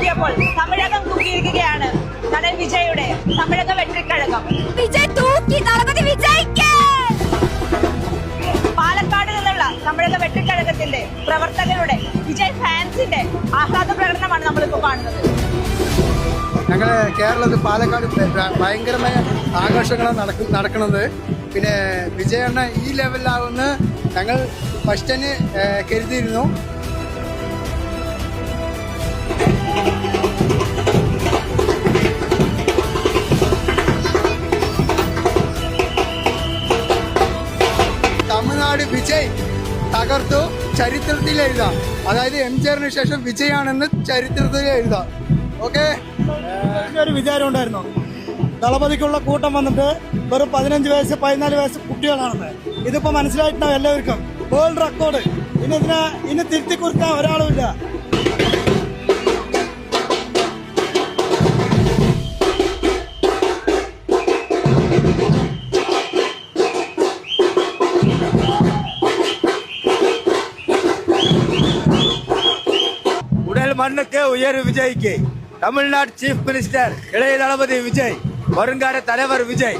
നോക്കിയപ്പോൾ തമിഴകം തൂക്കിയിരിക്കുകയാണ് നടൻ വിജയുടെ തമിഴക വെട്രിക്കഴകം. വിജയ് തൂക്കി, തളപതി വിജയ്ക്ക്. പാലക്കാട് നിന്നുള്ള തമിഴക വെട്രിക്കഴകത്തിന്റെ പ്രവർത്തകരുടെ വിജയ് ഫാൻസിന്റെ ആഹ്ലാദ പ്രകടനമാണ് നമ്മളിപ്പോൾ കാണുന്നത്. ഞങ്ങൾ കേരളത്തിൽ പാലക്കാട് ഭയങ്കരമായ ആഘോഷങ്ങളാണ് നടക്കുന്നത്. പിന്നെ വിജയണ്ണ ഈ ലെവലിലാവുന്ന ഞങ്ങൾ ഫസ്റ്റ് തന്നെ കരുതിയിരുന്നു. തമിഴ്നാട് വിജയ് തകർത്തു ചരിത്രത്തിൽ എഴുതാം. അതായത് എംജിആറിന് ശേഷം വിജയാണെന്ന് ചരിത്രത്തിൽ എഴുതാം. ഓക്കെ, ഒരു വിചാരം ഉണ്ടായിരുന്നു ദളപതിക്കുള്ള കൂട്ടം വന്നിട്ട് വെറും 15 വയസ്സ് 14 വയസ്സ് കുട്ടികളാണെന്ന്. ഇതിപ്പോ മനസ്സിലായിട്ടുണ്ടാവും എല്ലാവർക്കും. World record. ഇനി തിരുത്തി കുറിക്കാൻ ഒരാളുമില്ല. உடல் மண்ணுக்கு உயர் விஜய்க்கு தமிழ்நாடு சீஃப் மினிஸ்டர் இளைய தளபதி விஜய், வருங்கால தலைவர் விஜய்.